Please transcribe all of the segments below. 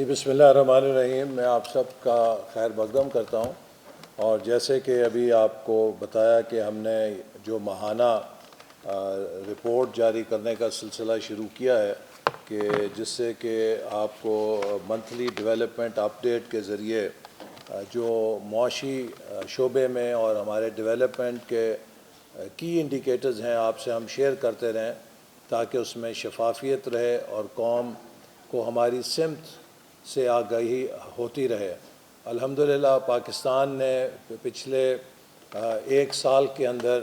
جی بسم اللہ الرحمن الرحیم۔ میں آپ سب کا خیر مقدم کرتا ہوں، اور جیسے کہ ابھی آپ کو بتایا کہ ہم نے جو ماہانہ رپورٹ جاری کرنے کا سلسلہ شروع کیا ہے، کہ جس سے کہ آپ کو منتھلی ڈیولپمنٹ اپ ڈیٹ کے ذریعے جو معاشی شعبے میں اور ہمارے ڈیولپمنٹ کے کی انڈیکیٹرز ہیں آپ سے ہم شیئر کرتے رہیں، تاکہ اس میں شفافیت رہے اور قوم کو ہماری سمت سے آگاہی ہوتی رہے۔ الحمدللہ پاکستان نے پچھلے ایک سال کے اندر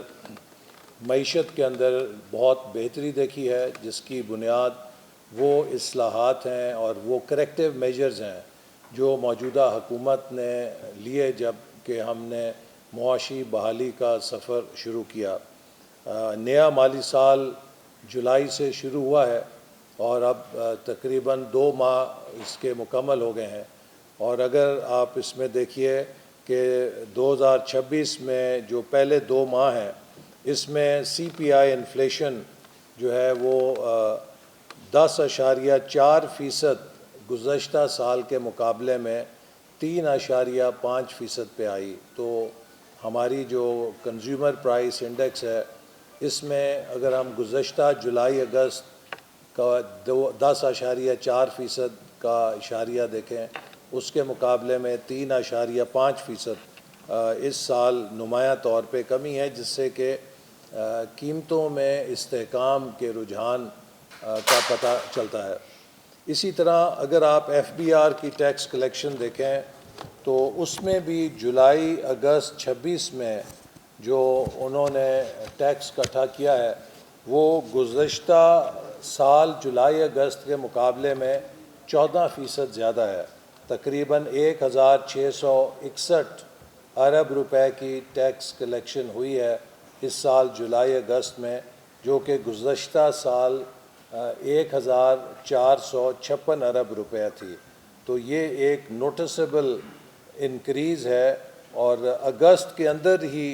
معیشت کے اندر بہت بہتری دیکھی ہے، جس کی بنیاد وہ اصلاحات ہیں اور وہ کریکٹیو میجرز ہیں جو موجودہ حکومت نے لیے جب کہ ہم نے معاشی بحالی کا سفر شروع کیا۔ نیا مالی سال جولائی سے شروع ہوا ہے اور اب تقریباً 2 ماہ اس کے مکمل ہو گئے ہیں، اور اگر آپ اس میں دیکھیے کہ 2026 میں جو پہلے 2 ماہ ہیں، اس میں CPI انفلیشن جو ہے وہ 10.4% گزشتہ سال کے مقابلے میں 3.5% پہ آئی۔ تو ہماری جو کنزیومر پرائس انڈیکس ہے، اس میں اگر ہم گزشتہ جولائی اگست کا 10.4% کا اشاریہ دیکھیں، اس کے مقابلے میں 3.5% اس سال نمایاں طور پہ کمی ہے، جس سے کہ قیمتوں میں استحکام کے رجحان کا پتہ چلتا ہے۔ اسی طرح اگر آپ FBR کی ٹیکس کلیکشن دیکھیں تو اس میں بھی جولائی اگست 26 میں جو انہوں نے ٹیکس اکٹھا کیا ہے، وہ گزشتہ سال جولائی اگست کے مقابلے میں 14% زیادہ ہے۔ تقریباً 1661 ارب روپے کی ٹیکس کلیکشن ہوئی ہے اس سال جولائی اگست میں، جو کہ گزشتہ سال 1456 ارب روپے تھی۔ تو یہ ایک نوٹسبل انکریز ہے، اور اگست کے اندر ہی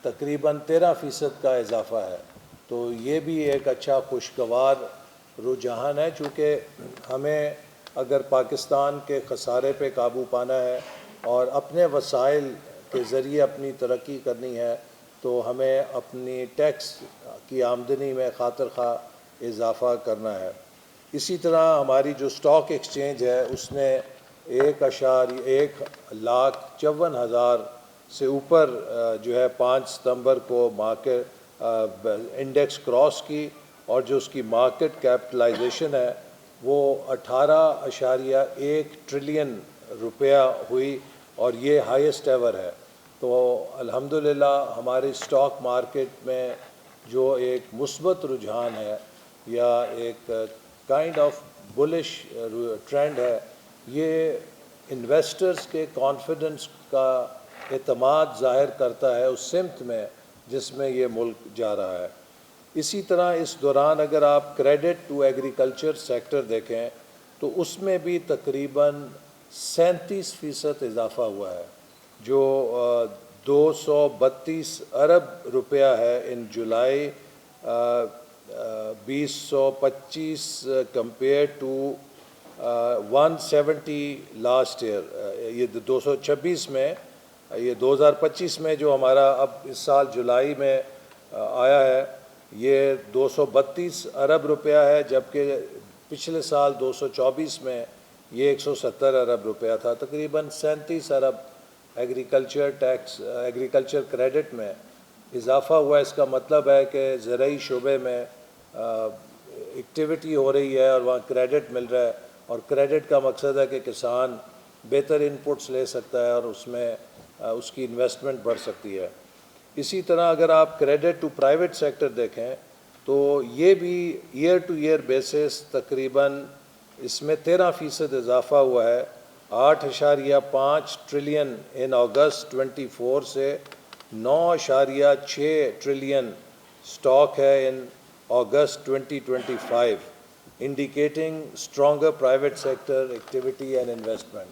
تقریباً 13% کا اضافہ ہے۔ تو یہ بھی ایک اچھا خوشگوار رجحان ہے، چونکہ ہمیں اگر پاکستان کے خسارے پہ قابو پانا ہے اور اپنے وسائل کے ذریعے اپنی ترقی کرنی ہے، تو ہمیں اپنی ٹیکس کی آمدنی میں خاطر خواہ اضافہ کرنا ہے۔ اسی طرح ہماری جو سٹاک ایکسچینج ہے، اس نے 1,54,000 سے اوپر جو ہے 5 ستمبر کو مارکیٹ انڈیکس کراس کی، اور جو اس کی مارکیٹ کیپٹلائزیشن ہے وہ 18.1 ٹریلین روپیہ ہوئی، اور یہ ہائیسٹ ایور ہے۔ تو الحمدللہ ہماری سٹاک مارکیٹ میں جو ایک مثبت رجحان ہے یا ایک کائنڈ آف بلش ٹرینڈ ہے، یہ انویسٹرز کے کانفیڈنس کا اعتماد ظاہر کرتا ہے اس سمت میں جس میں یہ ملک جا رہا ہے۔ اسی طرح اس دوران اگر آپ کریڈٹ ٹو ایگریکلچر سیکٹر دیکھیں تو اس میں بھی تقریباً 37% اضافہ ہوا ہے، جو 232 ارب روپیہ ہے ان جولائی 2025 کمپیئر ٹو 170 لاسٹ ایئر۔ یہ 226 میں، یہ 2025 میں جو ہمارا اب اس سال جولائی میں آیا ہے، یہ 232 ارب روپیہ ہے، جبکہ پچھلے سال 2024 میں یہ 170 ارب روپیہ تھا۔ تقریباً 37 ارب ایگریکلچر کریڈٹ میں اضافہ ہوا۔ اس کا مطلب ہے کہ زرعی شعبے میں ایکٹیویٹی ہو رہی ہے اور وہاں کریڈٹ مل رہا ہے، اور کریڈٹ کا مقصد ہے کہ کسان بہتر انپٹس لے سکتا ہے اور اس میں اس کی انویسٹمنٹ بڑھ سکتی ہے۔ اسی طرح اگر آپ کریڈٹ ٹو پرائیویٹ سیکٹر دیکھیں تو یہ بھی ایئر ٹو ایئر بیسس تقریباً اس میں 13% اضافہ ہوا ہے۔ 8.5 ٹریلین ان اگست 24 سے 9.6 ٹریلین سٹاک ہے ان اگست 2025، indicating stronger private sector activity and investment.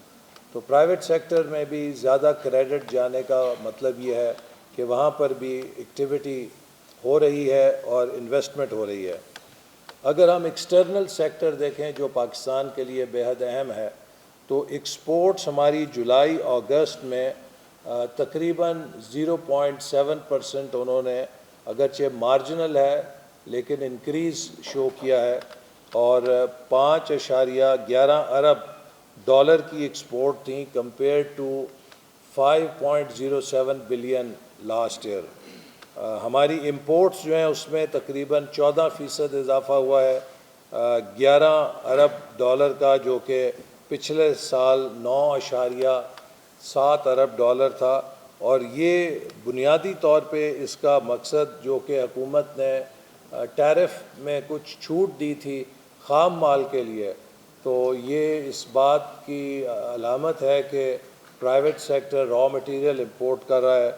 تو پرائیویٹ سیکٹر میں بھی زیادہ کریڈٹ جانے کا مطلب یہ ہے کہ وہاں پر بھی ایکٹیویٹی ہو رہی ہے اور انویسٹمنٹ ہو رہی ہے۔ اگر ہم ایکسٹرنل سیکٹر دیکھیں جو پاکستان کے لیے بے حد اہم ہے، تو ایکسپورٹس ہماری جولائی اگست میں تقریباً 0.7% انہوں نے اگرچہ مارجنل ہے لیکن انکریز شو کیا ہے، اور 5.11 ارب ڈالر کی ایکسپورٹ تھیں compare to 5.07 billion last year. ہماری امپورٹس جو ہیں اس میں تقریباً 14% اضافہ ہوا ہے 11 ارب ڈالر کا، جو کہ پچھلے سال 9.7 ارب ڈالر تھا۔ اور یہ بنیادی طور پہ اس کا مقصد جو کہ حکومت نے ٹیرف میں کچھ چھوٹ دی تھی خام مال کے لیے، تو یہ اس بات کی علامت ہے کہ private sector raw material import کر رہا ہے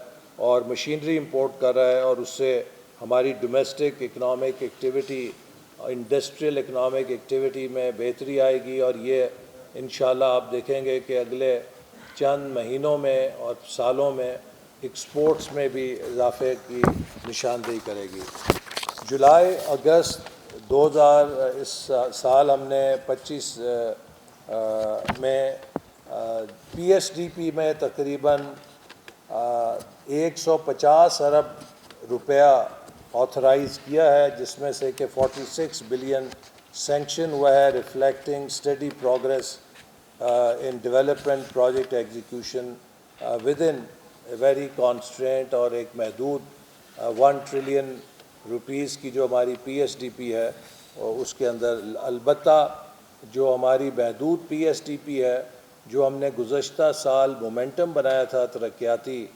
اور مشینری امپورٹ کر رہا ہے، اور اس سے ہماری domestic economic activity, industrial economic activity میں بہتری آئے گی، اور یہ انشاءاللہ آپ دیکھیں گے کہ اگلے چند مہینوں میں اور سالوں میں ایکسپورٹس میں بھی اضافے کی نشاندہی کرے گی۔ جولائی اگست 2000 اس سال ہم نے 25 میں پی ایس ڈی پی میں تقریباً 150 ارب روپیہ آتھرائز کیا ہے، جس میں سے کہ 46 بلین سینکشن ہوا ہے، reflecting study progress in development project execution with in very constraint, اور ایک محدود 1 ٹریلین روپیز کی جو ہماری پی ایس ڈی پی ہے اس کے اندر۔ البتہ جو ہماری محدود پی ایس ڈی پی ہے، جو ہم نے گزشتہ سال مومنٹم بنایا تھا ترقیاتی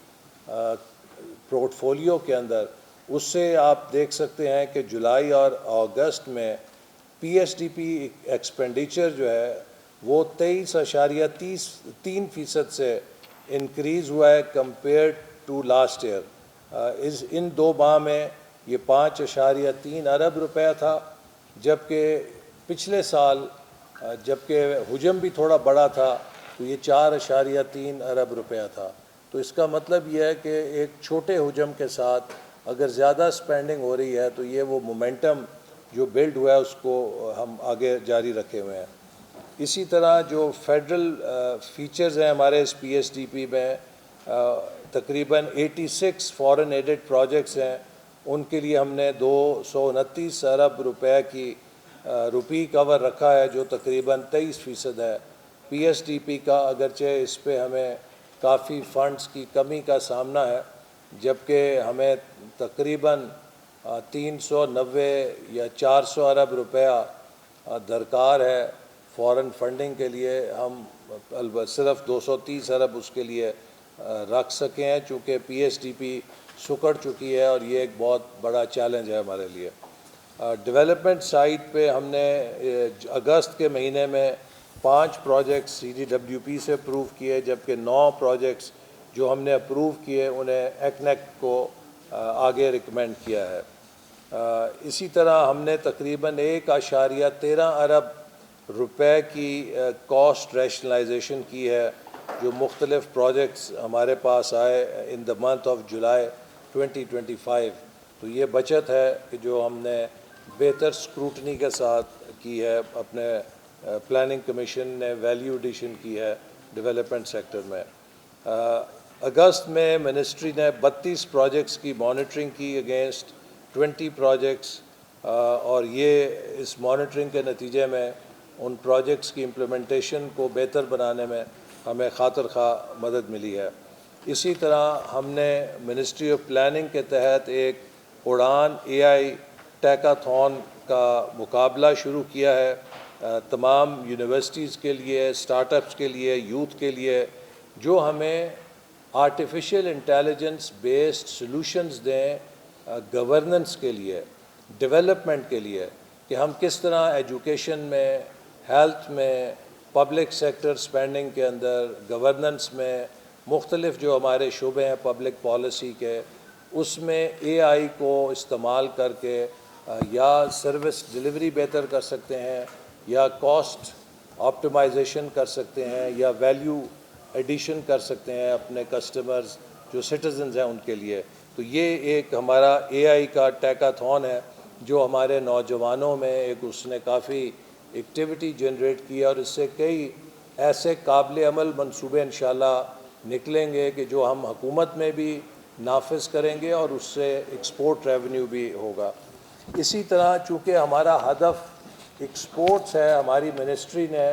پورٹ فولیو کے اندر، اس سے آپ دیکھ سکتے ہیں کہ جولائی اور اگست میں P S D P expenditure جو ہے وہ 23.3% سے انکریز ہوا ہے کمپیئر ٹو لاسٹ ایئر۔ ان 2 ماہ میں یہ 5.3 ارب روپیہ تھا، جبکہ پچھلے سال جبکہ حجم بھی تھوڑا بڑا تھا تو یہ 4.3 ارب روپیہ تھا۔ تو اس کا مطلب یہ ہے کہ ایک چھوٹے حجم کے ساتھ اگر زیادہ سپینڈنگ ہو رہی ہے تو یہ وہ مومنٹم جو بلڈ ہوا ہے اس کو ہم آگے جاری رکھے ہوئے ہیں۔ اسی طرح جو فیڈرل فیچرز ہیں ہمارے اس پی ایس ڈی پی میں، تقریباً 86 فارن ایڈڈ پروجیکٹس ہیں، ان کے لیے ہم نے 229 ارب روپے کی روپی کور رکھا ہے، جو تقریباً 23% ہے پی ایس ڈی پی کا، اگرچہ اس پہ ہمیں کافی فنڈز کی کمی کا سامنا ہے، جبکہ ہمیں تقریباً 390 یا 400 ارب روپیہ درکار ہے فارن فنڈنگ کے لیے۔ ہم صرف 230 ارب اس کے لیے رکھ سکے ہیں، چونکہ پی ایس ڈی پی سکڑ چکی ہے، اور یہ ایک بہت بڑا چیلنج ہے ہمارے لیے۔ ڈیولپمنٹ سائٹ پہ ہم نے اگست کے مہینے میں 5 projects C D W P سے اپروو کیے، جبکہ 9 پروجیکٹس جو ہم نے اپروو کیے انہیں ایکنیک کو آگے ریکمینڈ کیا ہے۔ اسی طرح ہم نے تقریباً 1.13 ارب روپے کی کاسٹ ریشنلائزیشن کی ہے، جو مختلف پروجیکٹس ہمارے پاس آئے ان دا منتھ آف جولائی 2025۔ تو یہ بچت ہے کہ جو ہم نے بہتر سکروٹنی کے ساتھ کی ہے، اپنے پلاننگ کمیشن نے ویلیو ایڈیشن کی ہے ڈیولپمنٹ سیکٹر میں۔ اگست میں منسٹری نے 32 پروجیکٹس کی مانیٹرنگ کی اگینسٹ 20 پروجیکٹس، اور یہ اس مانیٹرنگ کے نتیجے میں ان پروجیکٹس کی امپلیمنٹیشن کو بہتر بنانے میں ہمیں خاطر خواہ مدد ملی ہے۔ اسی طرح ہم نے منسٹری آف پلاننگ کے تحت ایک اڑان اے آئی ٹیکاتھون کا مقابلہ شروع کیا ہے، تمام یونیورسٹیز کے لیے، اسٹارٹ اپس کے لیے، یوتھ کے لیے، جو ہمیں آرٹیفیشل انٹیلیجنس بیسڈ سلوشنز دیں گورننس کے لیے، ڈیولپمنٹ کے لیے، کہ ہم کس طرح ایجوکیشن میں، ہیلتھ میں، پبلک سیکٹر سپینڈنگ کے اندر، گورننس میں، مختلف جو ہمارے شعبے ہیں پبلک پالیسی کے، اس میں اے آئی کو استعمال کر کے یا سروس ڈیلیوری بہتر کر سکتے ہیں، یا کاسٹ آپٹیمائزیشن کر سکتے ہیں، یا ویلیو ایڈیشن کر سکتے ہیں اپنے کسٹمرز جو سٹیزنز ہیں ان کے لیے۔ تو یہ ایک ہمارا اے آئی کا ٹیکاتھون ہے جو ہمارے نوجوانوں میں ایک اس نے کافی ایکٹیویٹی جنریٹ کی، اور اس سے کئی ایسے قابل عمل منصوبے انشاءاللہ نکلیں گے کہ جو ہم حکومت میں بھی نافذ کریں گے اور اس سے ایکسپورٹ ریونیو بھی ہوگا۔ اسی طرح چونکہ ہمارا ہدف ایکسپورٹس ہے، ہماری منسٹری نے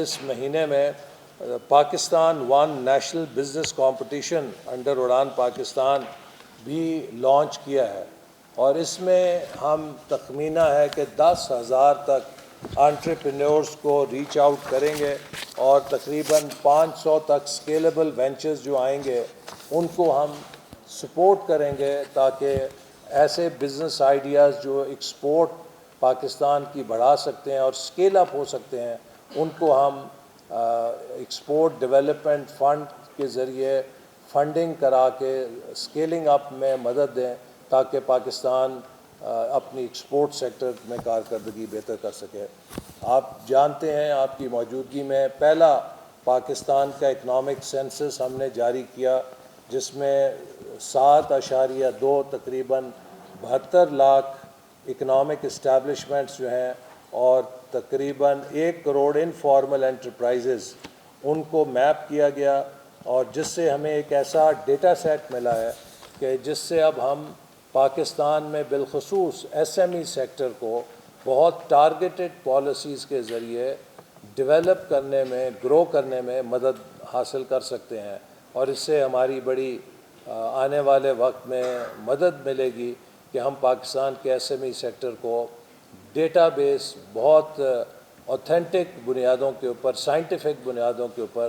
اس مہینے میں Pakistan one national business competition under Uraan Pakistan بھی لانچ کیا ہے، اور اس میں ہم تخمینہ ہے کہ 10,000 تک انٹرپرینورز کو ریچ آؤٹ کریں گے، اور تقریباً 500 تک اسکیلیبل وینچرز جو آئیں گے ان کو ہم سپورٹ کریں گے، تاکہ ایسے بزنس آئیڈیاز جو ایکسپورٹ پاکستان کی بڑھا سکتے ہیں اور اسکیل اپ ہو سکتے ہیں، ان کو ہم ایکسپورٹ ڈیولپمنٹ فنڈ کے ذریعے فنڈنگ کرا کے اسکیلنگ اپ میں مدد دیں، تاکہ پاکستان اپنی ایکسپورٹ سیکٹر میں کارکردگی بہتر کر سکے۔ آپ جانتے ہیں، آپ کی موجودگی میں پہلا پاکستان کا اکنامک سینسس ہم نے جاری کیا، جس میں 7.2 تقریباً 72 لاکھ اکنامک اسٹیبلشمنٹس جو ہیں، اور تقریباً 1 کروڑ انفارمل انٹرپرائزز، ان کو میپ کیا گیا، اور جس سے ہمیں ایک ایسا ڈیٹا سیٹ ملا ہے کہ جس سے اب ہم پاکستان میں بالخصوص ایس ایم ای سیکٹر کو بہت ٹارگیٹڈ پالیسیز کے ذریعے ڈیولپ کرنے میں، گرو کرنے میں مدد حاصل کر سکتے ہیں، اور اس سے ہماری بڑی آنے والے وقت میں مدد ملے گی کہ ہم پاکستان کے ایس ایم ای سیکٹر کو ڈیٹا بیس بہت اوتھینٹک بنیادوں کے اوپر، سائنٹیفک بنیادوں کے اوپر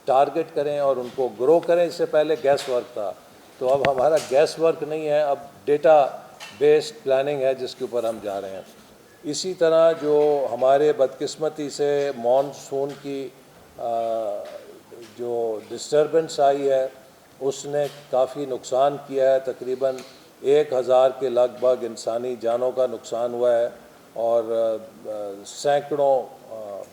ٹارگٹ کریں اور ان کو گرو کریں۔ اس سے پہلے گیس ورک تھا، تو اب ہمارا گیس ورک نہیں ہے، اب ڈیٹا بیسڈ پلاننگ ہے جس کے اوپر ہم جا رہے ہیں۔ اسی طرح جو ہمارے بدقسمتی سے مانسون کی جو ڈسٹربنس آئی ہے، اس نے کافی نقصان کیا ہے، تقریباً 1,000 کے لگ بھگ انسانی جانوں کا نقصان ہوا ہے، اور سینکڑوں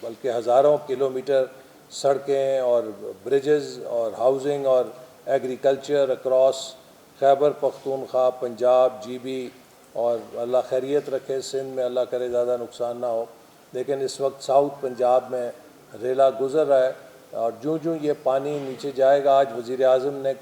بلکہ ہزاروں کلومیٹر سڑکیں اور برجز اور ہاؤزنگ اور agriculture across Khyber Pakhtunkhwa, Punjab, G B, اور اللہ خیریت رکھے سندھ میں، اللہ کرے زیادہ نقصان نہ ہو، لیکن اس وقت ساؤتھ پنجاب میں ریلا گزر رہا ہے، اور جوں یہ پانی نیچے جائے گا، آج وزیر اعظم نے